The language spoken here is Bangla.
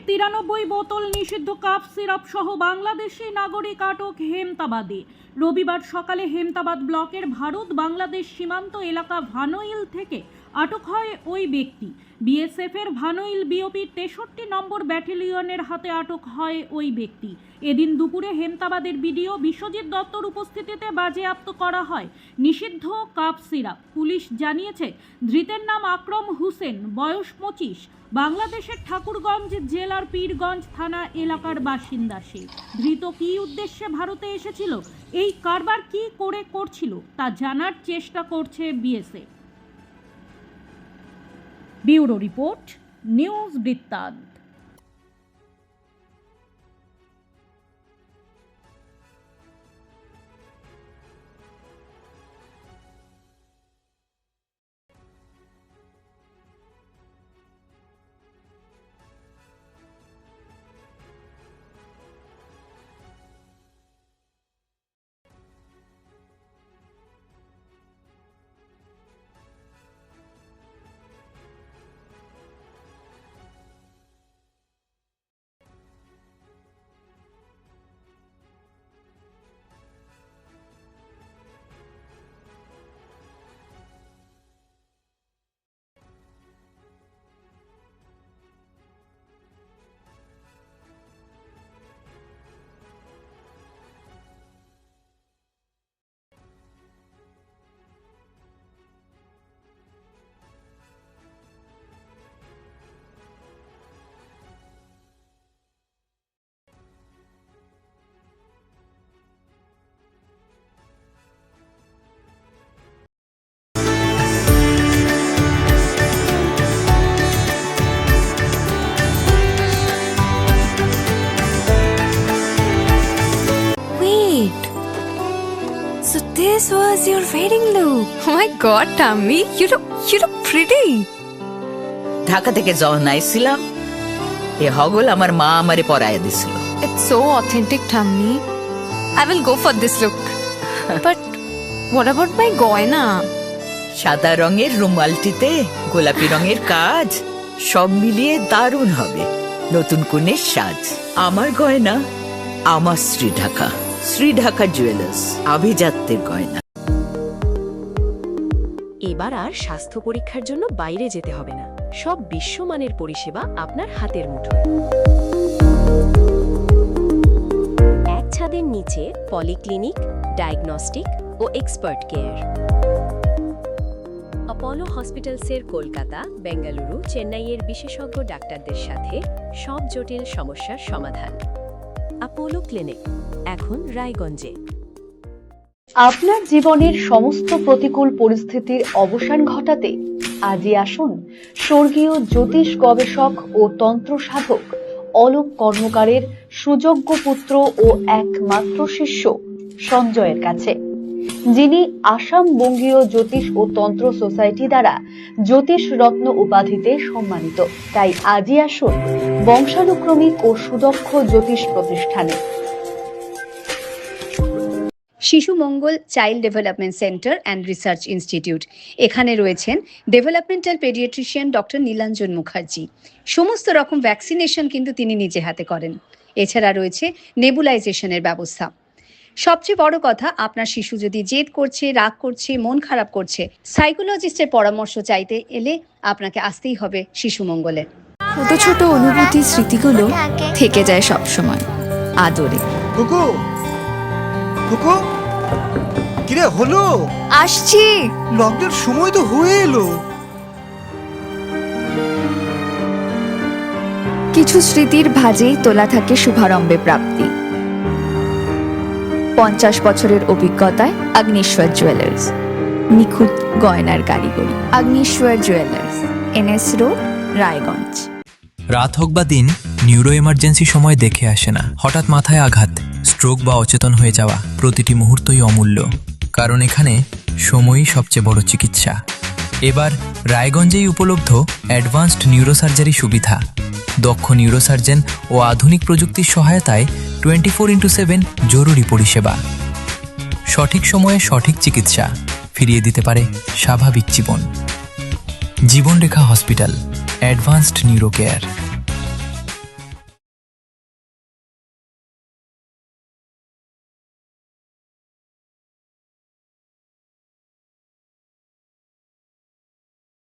93 বোতল নিষিদ্ধ কাপ সিরাপ সহ বাংলাদেশি নাগরিক আটক হেমতাবাদে। রবিবার সকালে হেমতাবাদ ব্লকের ভারত বাংলাদেশ সীমান্ত এলাকা ভানোইল থেকে আটক হয় ওই ব্যক্তি। বিএসএফের ভানোইল বিওপির 63 নম্বর ব্যাটালিয়নের হাতে আটক হয় ওই ব্যক্তি। এদিন দুপুরে হেমতাবাদের বিডিও বিশ্বজিৎ দত্তর উপস্থিতিতে বাজেয়াপ্ত করা হয় নিষিদ্ধ কাপ সিরাপ। পুলিশ জানিয়েছে, ধৃতের নাম আকরম হোসেন, বয়স 25, বাংলাদেশের ঠাকুরগঞ্জ জেলার পীরগঞ্জ থানা এলাকার বাসিন্দা। সে ধৃত কী উদ্দেশ্যে ভারতে এসেছিল, এই কারবার কি করে করছিল তা জানার চেষ্টা করছে বিএসএফ। ব্যুরো রিপোর্ট, নিউজ বৃত্তান্ত। So this was your wedding look. Oh my god, Tammy, you look pretty. Dhaka থেকে যখন আইছিলাম এ হগল আমার মা আমারে পরাইয়া দিছিল। It's so authentic, Tammy. I will go for this look. But what about my goina? সাদা রঙের রুমালটিতে গোলাপি রঙের কাজ, সব মিলিয়ে দারুণ হবে নতুন কনের সাজ। আমার গয়না আমার শ্রী ঢাকা জুয়েলার্স, আভিজাত্যের গয়না। এবার আর স্বাস্থ্য পরীক্ষার জন্য বাইরে যেতে হবে না, সব বিশ্বমানের পরিষেবা আপনার হাতের মুঠোয়। এক ছাদের নিচে পলিক্লিনিক, ডায়াগনস্টিক ও এক্সপার্ট কেয়ার। অপোলো হসপিটালসের কলকাতা, বেঙ্গালুরু, চেন্নাইয়ের বিশেষজ্ঞ ডাক্তারদের সাথে সব জটিল সমস্যার সমাধান। অপোলো ক্লিনিক এখন রায়গঞ্জে। আপনার জীবনের সমস্ত প্রতিকূল পরিস্থিতির অবসান ঘটাতে আজই আসুন স্বর্গীয় জ্যোতিষ গবেষক ও তন্ত্র সাধক অলোক কর্মকারের সুযোগ্য পুত্র ও একমাত্র শিষ্য সঞ্জয়ের কাছে, যিনি আসাম বঙ্গীয় জ্যোতিষ ও তন্ত্র সোসাইটি দ্বারা জ্যোতিষ রত্ন উপাধিতে সম্মানিত। তাই আজই আসুন বংশানুক্রমিক ও সুদক্ষ জ্যোতিষ প্রতিষ্ঠানে। Shishu Mangal child development centre and research institute. এখানে রয়েছেন developmental paediatrician doctor Nilanjan Mukherjee. সমস্ত রকম ভ্যাকসিনেশন কিন্তু তিনি নিজে হাতে করেন। এছাড়া রয়েছে নেবুলাইজেশনের ব্যবস্থা। সবচেয়ে বড় কথা, আপনার শিশু যদি জেদ করছে, রাগ করছে, মন খারাপ করছে, সাইকোলজিস্টের পরামর্শ চাইতে এলে আপনাকে আসতেই হবে শিশু মঙ্গলে। ছোট ছোট অনুভূতি, স্মৃতিগুলো থেকে যায় সব সময় আদরে। কিরে হলো? আসছি, লকডাউন সময় তো হয়ে এলো। কিছু স্মৃতির ভাজেই তোলা থাকে শুভারম্ভে প্রাপ্তি। 50 বছরের অভিজ্ঞতায় আগ্নেশ্বর জুয়েলার্স, নিখুঁত গয়নার কারিগরি। Agneshwar jewellers, NS road, Raiganj. রাত হোক বা দিন, নিউরো এমার্জেন্সি সময় দেখে আসে না। হঠাৎ মাথায় আঘাত, স্ট্রোক বা অচেতন হয়ে যাওয়া, প্রতিটি মুহূর্তই অমূল্য, কারণ এখানে সময়ই সবচেয়ে বড় চিকিৎসা। এবার রায়গঞ্জেই উপলব্ধ অ্যাডভান্সড নিউরোসার্জারি সুবিধা। দক্ষ নিউরোসার্জন ও আধুনিক প্রযুক্তির সহায়তায় 24x7 জরুরি পরিষেবা। সঠিক সময়ে সঠিক চিকিৎসা ফিরিয়ে দিতে পারে স্বাভাবিক জীবন। জীবনরেখা হসপিটাল, অ্যাডভান্সড নিউরো কেয়ার।